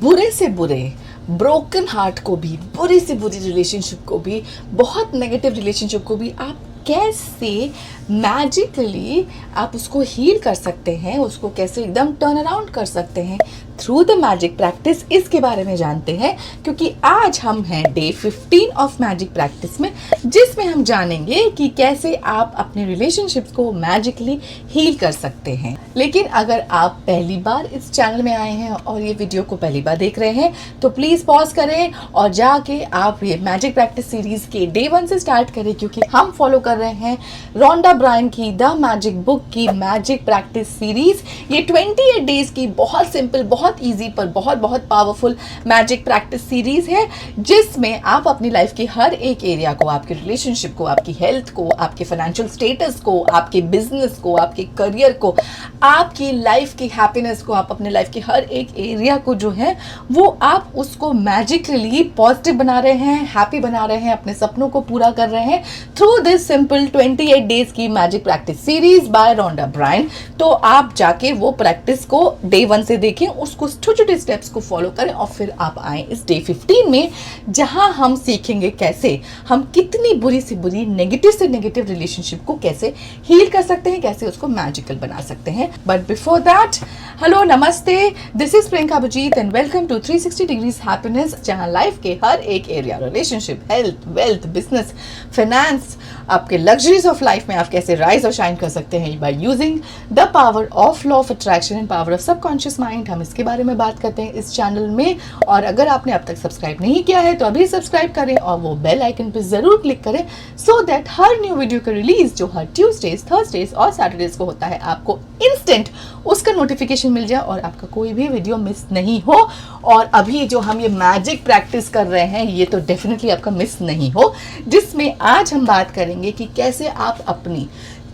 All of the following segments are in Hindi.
बुरे से बुरे ब्रोकन हार्ट को भी, बुरी से बुरी रिलेशनशिप को भी, बहुत नेगेटिव रिलेशनशिप को भी आप कैसे मैजिकली आप उसको हील कर सकते हैं, उसको कैसे एकदम टर्न अराउंड कर सकते हैं थ्रू द मैजिक प्रैक्टिस, इसके बारे में जानते हैं। क्योंकि आज हम हैं डे 15 ऑफ मैजिक प्रैक्टिस में, जिसमें हम जानेंगे कि कैसे आप अपने रिलेशनशिप्स को मैजिकली हील कर सकते हैं। लेकिन अगर आप पहली बार इस चैनल में आए हैं और ये वीडियो को पहली बार देख रहे हैं तो प्लीज पॉज करें और जाके आप ये मैजिक प्रैक्टिस सीरीज के डे 1 से स्टार्ट करें, क्योंकि हम फॉलो कर रहे हैं रोंडा ब्रायन की द मैजिक बुक की मैजिक प्रैक्टिस सीरीज। ये 28 डेज की बहुत सिंपल, बहुत इजी पर बहुत बहुत पावरफुल मैजिक प्रैक्टिस सीरीज है, जिसमें आप अपनी लाइफ की हर एक एरिया को, आपके रिलेशनशिप को, आपकी हेल्थ को, आपके फाइनेंशियल स्टेटस को, आपके बिजनेस को, आपके करियर को, आपकी लाइफ की हैप्पीनेस को, आप अपने लाइफ के हर एक एरिया को जो है वो आप उसको मैजिकली पॉजिटिव बना रहे हैं, हैप्पी बना रहे हैं, अपने सपनों को पूरा कर रहे हैं थ्रू दिस सिंपल 28 डेज की magic practice series by Rhonda Byrne. तो आप जाके वो प्रैक्टिस को डे 1 से देखें, उसको छोटे छोटे स्टेप्स को फॉलो करें और फिर आप आए इस डे 15 में, जहां हम सीखेंगे कैसे हम कितनी बुरी से बुरी, नेगेटिव से नेगेटिव रिलेशनशिप को कैसे हील कर सकते हैं, कैसे उसको मैजिकल बना सकते हैं। बट बिफोर दैट, हेलो, नमस्ते, this is Priyanka Abhijit and welcome to 360 degrees happiness, जहां लाइफ के हर एक area, relationship, health, wealth, business, finance, आपके लग्जरीज ऑफ लाइफ में आप कैसे राइज और शाइन कर सकते हैं by using the power of law of attraction and power of subconscious mind. हम इसके बारे में बात करते हैं इस चैनल में। और अगर आपने अब तक सब्सक्राइब नहीं किया है तो अभी सब्सक्राइब करें और वो बेल आइकन पे जरूर क्लिक करें, so that her new video का रिलीज जो हर ट्यूसडेज, थर्सडेज और सैटरडेज को होता है, आपको इंस्टेंट उसका नोटिफिकेशन मिल जाए और आपका कोई भी वीडियो मिस नहीं हो। और अभी जो हम ये मैजिक प्रैक्टिस कर रहे हैं ये तो डेफिनेटली आपका मिस नहीं हो, जिसमें आज हम बात करेंगे कि कैसे आप अपनी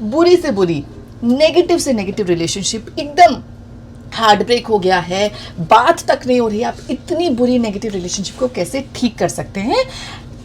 बुरी से बुरी, नेगेटिव से नेगेटिव रिलेशनशिप, एकदम हार्ट ब्रेक हो गया है, बात तक नहीं हो रही है, आप इतनी बुरी नेगेटिव रिलेशनशिप को कैसे ठीक कर सकते हैं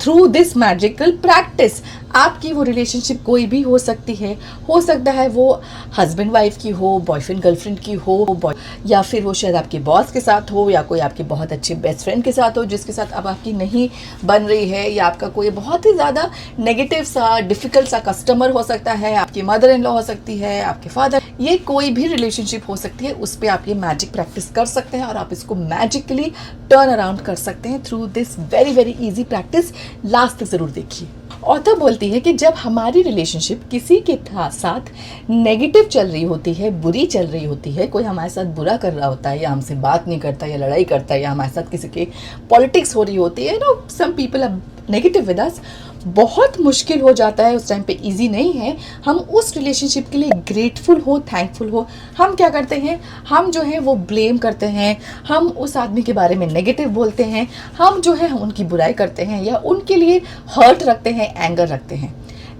थ्रू दिस मैजिकल प्रैक्टिस। आपकी वो रिलेशनशिप कोई भी हो सकती है, हो सकता है वो हस्बैंड वाइफ की हो, बॉयफ्रेंड गर्लफ्रेंड की हो, या फिर वो शायद आपके बॉस के साथ हो, या कोई आपके बहुत अच्छे बेस्ट फ्रेंड के साथ हो जिसके साथ अब आपकी नहीं बन रही है, या आपका कोई बहुत ही ज़्यादा नेगेटिव सा, डिफिकल्ट सा कस्टमर हो सकता है, आपकी मदर इन लॉ हो सकती है, आपके फादर, ये कोई भी रिलेशनशिप हो सकती है, उस पर आप ये मैजिक प्रैक्टिस कर सकते हैं और आप इसको मैजिकली टर्न अराउंड कर सकते हैं through this very very easy practice. Last तक जरूर देखिए। ऑथर बोलती है कि जब हमारी रिलेशनशिप किसी के साथ नेगेटिव चल रही होती है, बुरी चल रही होती है, कोई हमारे साथ बुरा कर रहा होता है, या हमसे बात नहीं करता, या लड़ाई करता है, या हमारे साथ किसी की पॉलिटिक्स हो रही होती है, some people are negative with us, बहुत मुश्किल हो जाता है, उस टाइम पे इजी नहीं है हम उस रिलेशनशिप के लिए ग्रेटफुल हो, थैंकफुल हो। हम क्या करते हैं, हम जो है वो ब्लेम करते हैं, हम उस आदमी के बारे में नेगेटिव बोलते हैं, हम जो है उनकी बुराई करते हैं, या उनके लिए हर्ट रखते हैं, एंगर रखते हैं।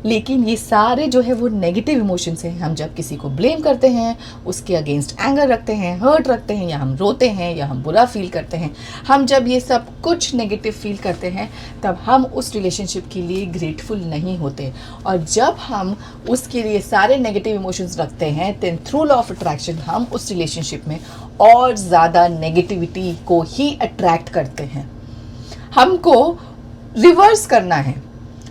लेकिन ये सारे जो है वो नेगेटिव इमोशंस हैं। हम जब किसी को ब्लेम करते हैं, उसके अगेंस्ट एंगर रखते हैं, हर्ट रखते हैं, या हम रोते हैं, या हम बुरा फील करते हैं, हम जब ये सब कुछ नेगेटिव फील करते हैं तब हम उस रिलेशनशिप के लिए ग्रेटफुल नहीं होते। और जब हम उसके लिए सारे नेगेटिव इमोशंस रखते हैं, then through law of attraction हम उस रिलेशनशिप में और ज़्यादा नेगेटिविटी को ही अट्रैक्ट करते हैं। हमको रिवर्स करना है,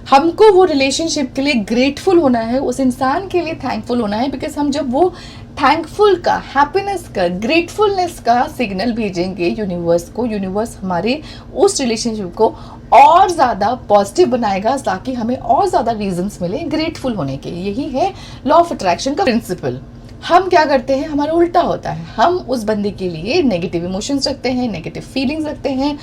हमको वो रिलेशनशिप के लिए ग्रेटफुल होना है, उस इंसान के लिए थैंकफुल होना है, बिकॉज हम जब वो थैंकफुल का, हैप्पीनेस का, ग्रेटफुलनेस का सिग्नल भेजेंगे यूनिवर्स को, यूनिवर्स हमारे उस रिलेशनशिप को और ज़्यादा पॉजिटिव बनाएगा, ताकि हमें और ज़्यादा रीजंस मिले ग्रेटफुल होने के। यही है लॉ ऑफ अट्रैक्शन का प्रिंसिपल। हम क्या करते हैं, हमारा उल्टा होता है, हम उस बंदे के लिए नेगेटिव इमोशंस रखते हैं, नेगेटिव फीलिंग्स रखते हैं,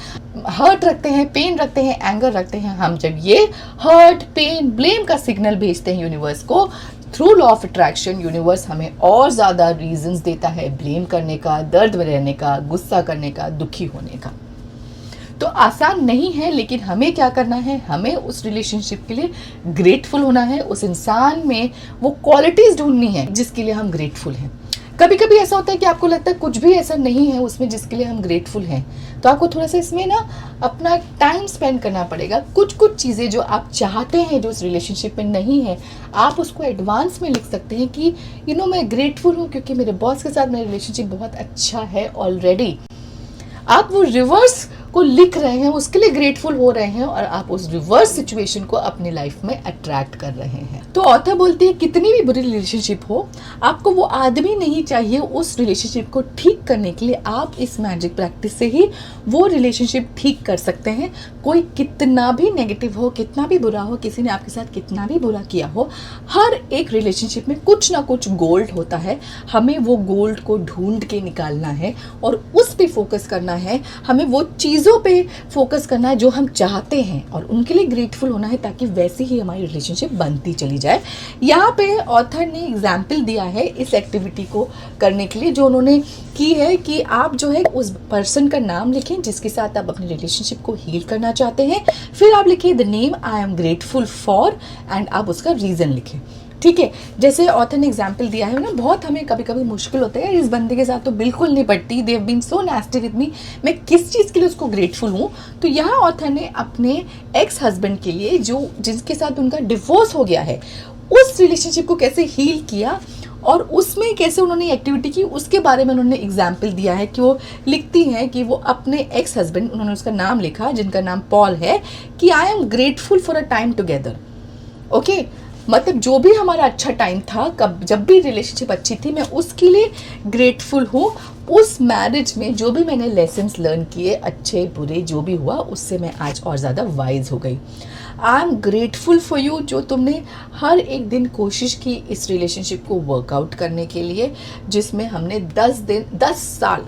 हर्ट रखते हैं, पेन रखते हैं, एंगर रखते हैं। हम जब ये हर्ट, पेन, ब्लेम का सिग्नल भेजते हैं यूनिवर्स को through law of attraction, universe हमें और ज़्यादा रीजंस देता है ब्लेम करने का, दर्द में रहने का, गुस्सा करने का, दुखी होने का। तो आसान नहीं है, लेकिन हमें क्या करना है, हमें उस रिलेशनशिप के लिए ग्रेटफुल होना है, उस इंसान में वो क्वालिटीज़ ढूंढनी है जिसके लिए हम ग्रेटफुल हैं। कभी कभी ऐसा होता है कि आपको लगता है कुछ भी ऐसा नहीं है उसमें जिसके लिए हम ग्रेटफुल हैं, तो आपको थोड़ा सा इसमें ना अपना टाइम स्पेंड करना पड़ेगा। कुछ चीज़ें जो आप चाहते हैं जो उस रिलेशनशिप में नहीं है, आप उसको एडवांस में लिख सकते हैं कि मैं ग्रेटफुल हूँ क्योंकि मेरे बॉस के साथ मेरा रिलेशनशिप बहुत अच्छा है ऑलरेडी। आप वो रिवर्स को लिख रहे हैं, उसके लिए ग्रेटफुल हो रहे हैं और आप उस रिवर्स सिचुएशन को अपनी लाइफ में अट्रैक्ट कर रहे हैं। तो ऑथर बोलती है कितनी भी बुरी रिलेशनशिप हो, आपको वो आदमी नहीं चाहिए उस रिलेशनशिप को ठीक करने के लिए। आप इस मैजिक प्रैक्टिस से ही वो रिलेशनशिप ठीक कर सकते हैं। कोई कितना भी नेगेटिव हो, कितना भी बुरा हो, किसी ने आपके साथ कितना भी बुरा किया हो, हर एक रिलेशनशिप में कुछ ना कुछ गोल्ड होता है। हमें वो गोल्ड को ढूंढ के निकालना है और उस पे फोकस करना है। हमें वो चीज़ों पे फोकस करना है जो हम चाहते हैं और उनके लिए ग्रेटफुल होना है, ताकि वैसे ही हमारी रिलेशनशिप बनती चली जाए। यहाँ पे ऑथर ने एग्जाम्पल दिया है इस एक्टिविटी को करने के लिए, जो उन्होंने की है कि आप जो है उस पर्सन का नाम लिखें जिसके साथ आप अपनी रिलेशनशिप को हील करना चाहते हैं। फिर आप लिखिए the name I am grateful for and आप उसका रीज़न लिखें। ठीक है, जैसे ऑथर ने एग्जाम्पल दिया है ना, बहुत हमें कभी कभी मुश्किल होता है, इस बंदे के साथ तो बिल्कुल नहीं पड़ती, they have been so nasty with me, मैं किस चीज़ के लिए उसको ग्रेटफुल हूँ। तो यहाँ ऑथर ने अपने एक्स हस्बैंड के लिए, जो जिसके साथ उनका डिवोर्स हो गया है, उस रिलेशनशिप को कैसे हील किया और उसमें कैसे उन्होंने एक्टिविटी की, उसके बारे में उन्होंने एग्जाम्पल दिया है। कि वो लिखती हैं कि वो अपने एक्स हस्बैंड, उन्होंने उसका नाम लिखा जिनका नाम पॉल है, कि I am grateful for a time together. Okay, मतलब जो भी हमारा अच्छा टाइम था, कब जब भी रिलेशनशिप अच्छी थी, मैं उसके लिए ग्रेटफुल हूँ। उस मैरिज में जो भी मैंने लेसन्स लर्न किए, अच्छे बुरे जो भी हुआ, उससे मैं आज और ज़्यादा वाइज हो गई। I am grateful for you, जो तुमने हर एक दिन कोशिश की इस रिलेशनशिप को वर्कआउट करने के लिए, जिसमें हमने 10 साल,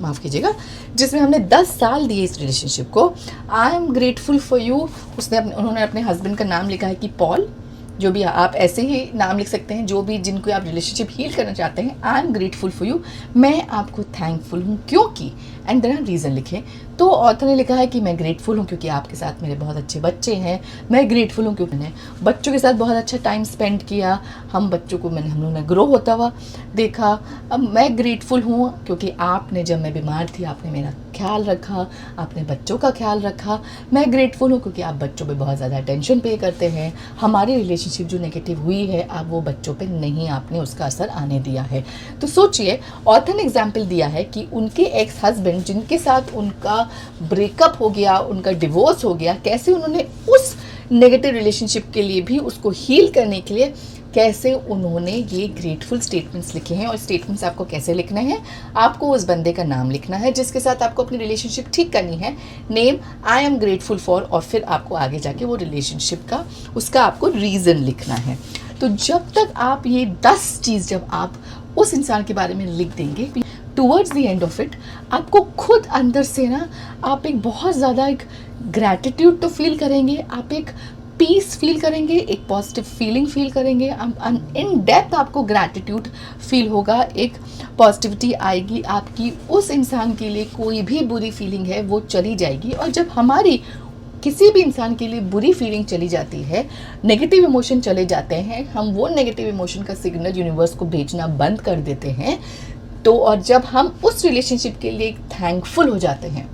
माफ़ कीजिएगा, जिसमें हमने 10 साल दिए इस रिलेशनशिप को। I am grateful for you, उन्होंने अपने हस्बैंड का नाम लिखा है कि पॉल, जो भी आप ऐसे ही नाम लिख सकते हैं, जो भी जिनको आप रिलेशनशिप हील करना चाहते हैं। I am grateful for you, मैं आपको थैंकफुल हूँ क्योंकि, एंड देन रीज़न लिखें। तो ऑथर ने लिखा है कि मैं ग्रेटफुल हूँ क्योंकि आपके साथ मेरे बहुत अच्छे बच्चे हैं। मैं ग्रेटफुल हूँ क्योंकि मैंने बच्चों के साथ बहुत अच्छा टाइम स्पेंड किया, हम बच्चों को हम लोगों ने ग्रो होता हुआ देखा। अब मैं ग्रेटफुल हूँ क्योंकि आपने, जब मैं बीमार थी, आपने मेरा ख्याल रखा, आपने बच्चों का ख्याल रखा। मैं ग्रेटफुल हूँ क्योंकि आप बच्चों पे बहुत ज़्यादा अटेंशन पे करते हैं। हमारी रिलेशनशिप जो नेगेटिव हुई है, आप वो बच्चों पे नहीं, आपने उसका असर आने दिया है। तो सोचिए, ऑथर ने एग्जाम्पल दिया है कि उनके एक्स हस्बैंड, जिनके साथ उनका ब्रेकअप हो गया, उनका डिवोर्स हो गया, कैसे उन्होंने उस नेगेटिव रिलेशनशिप के लिए भी, उसको हील करने के लिए कैसे उन्होंने ये ग्रेटफुल स्टेटमेंट्स लिखे हैं। और स्टेटमेंट्स आपको कैसे लिखने हैं, आपको उस बंदे का नाम लिखना है जिसके साथ आपको अपनी रिलेशनशिप ठीक करनी है, name I am grateful for, और फिर आपको आगे जाके वो रिलेशनशिप का, उसका आपको रीज़न लिखना है। तो जब तक आप ये 10 चीज़ जब आप उस इंसान के बारे में लिख देंगे, towards the end of it आपको खुद अंदर से ना, आप एक बहुत ज़्यादा एक ग्रैटिट्यूड तो फील करेंगे, आप एक पीस फील करेंगे, एक पॉजिटिव फीलिंग फील करेंगे, इन डेप्थ आपको ग्रैटिट्यूड फील होगा, एक पॉजिटिविटी आएगी आपकी। उस इंसान के लिए कोई भी बुरी फीलिंग है वो चली जाएगी। और जब हमारी किसी भी इंसान के लिए बुरी फीलिंग चली जाती है, नेगेटिव इमोशन चले जाते हैं, हम वो नेगेटिव इमोशन का सिग्नल यूनिवर्स को भेजना बंद कर देते हैं। तो और जब हम उस रिलेशनशिप के लिए थैंकफुल हो जाते हैं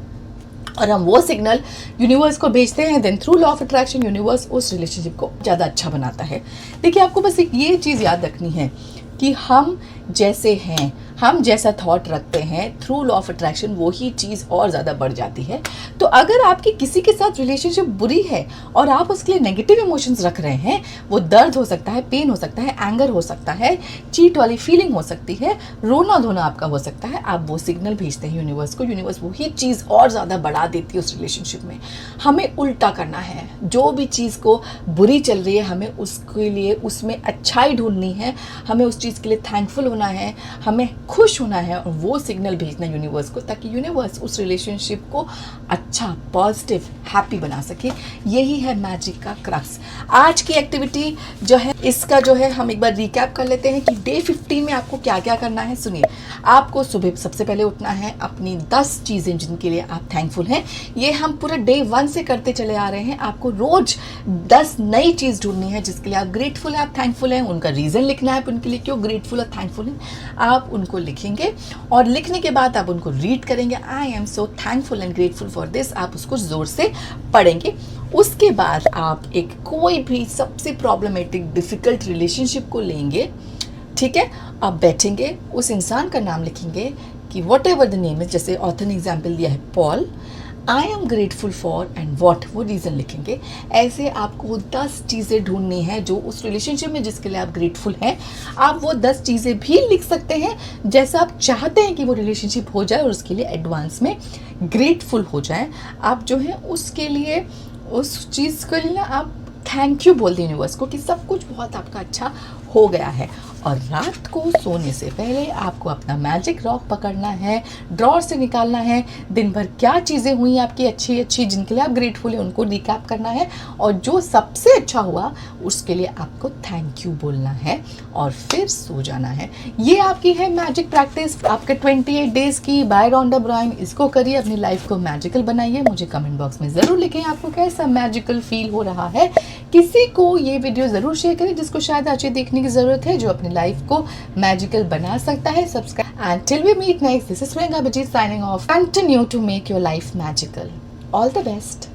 और हम वो सिग्नल यूनिवर्स को भेजते हैं, then through law of attraction universe उस रिलेशनशिप को ज़्यादा अच्छा बनाता है। देखिए, आपको बस एक ये चीज़ याद रखनी है कि हम जैसे हैं, हम जैसा थॉट रखते हैं, थ्रू लॉ ऑफ अट्रैक्शन वही चीज़ और ज़्यादा बढ़ जाती है। तो अगर आपकी किसी के साथ रिलेशनशिप बुरी है और आप उसके लिए नेगेटिव इमोशंस रख रहे हैं, वो दर्द हो सकता है, पेन हो सकता है, एंगर हो सकता है, चीट वाली फीलिंग हो सकती है, रोना धोना आपका हो सकता है, आप वो सिग्नल भेजते हैं यूनिवर्स को, यूनिवर्स वही चीज़ और ज़्यादा बढ़ा देती है उस रिलेशनशिप में। हमें उल्टा करना है, जो भी चीज़ को बुरी चल रही है, हमें उसके लिए उसमें अच्छाई ढूंढनी है, हमें उस चीज़ के लिए थैंकफुल होना है, हमें खुश होना है और वो सिग्नल भेजना यूनिवर्स को, ताकि यूनिवर्स उस रिलेशनशिप को अच्छा, पॉजिटिव, हैप्पी बना सके। यही है मैजिक का क्रक्स। आज की एक्टिविटी जो है, इसका जो है हम एक बार रिकैप कर लेते हैं कि डे 15 में आपको क्या क्या करना है। सुनिए, आपको सुबह सबसे पहले उठना है, अपनी 10 चीज़ें जिनके लिए आप थैंकफुल हैं, ये हम पूरा डे 1 से करते चले आ रहे हैं। आपको रोज 10 नई चीज़ ढूंढनी है जिसके लिए आप ग्रेटफुल हैं, आप थैंकफुल हैं, उनका रीज़न लिखना है, उनके लिए क्यों ग्रेटफुल और थैंकफुल हैं, आप उनको लिखेंगे और लिखने के बाद आप उनको रीड करेंगे। I am so thankful and grateful for this, आप उसको ज़ोर से पढ़ेंगे। उसके बाद आप एक कोई भी सबसे प्रॉब्लमेटिक डिफ़िकल्ट रिलेशनशिप को लेंगे, ठीक है, आप बैठेंगे, उस इंसान का नाम लिखेंगे कि कि what ever the name is, जैसे ऑथर ने एग्जाम्पल दिया है Paul, I am grateful for and what, वो रीज़न लिखेंगे। ऐसे आपको 10 चीज़ें ढूंढनी है जो उस रिलेशनशिप में जिसके लिए आप ग्रेटफुल हैं। आप वो 10 चीज़ें भी लिख सकते हैं जैसा आप चाहते हैं कि वो रिलेशनशिप हो जाए और उसके लिए एडवांस में ग्रेटफुल हो जाए। आप जो है उसके लिए, उस चीज़ के लिए ना आप थैंक यू बोल दें यूनिवर्स को कि सब कुछ बहुत आपका अच्छा हो गया है। और रात को सोने से पहले आपको अपना मैजिक रॉक पकड़ना है, ड्रॉर से निकालना है, दिन भर क्या चीज़ें हुई आपकी अच्छी अच्छी जिनके लिए आप ग्रेटफुल हैं उनको रिकैप करना है, और जो सबसे अच्छा हुआ उसके लिए आपको थैंक यू बोलना है और फिर सो जाना है। ये आपकी है मैजिक प्रैक्टिस आपके 28 डेज़ की बाय रॉन्डा ब्रायन। इसको करिए, अपनी लाइफ को मैजिकल बनाइए। मुझे कमेंट बॉक्स में ज़रूर लिखें आपको कैसा मैजिकल फील हो रहा है। किसी को ये वीडियो ज़रूर शेयर करें जिसको शायद आज देखने की ज़रूरत है, जो अपनी लाइफ को मैजिकल बना सकता है। Subscribe and till we meet next, this is Priyanka Bajeet signing off. Continue to make your life magical. All the best.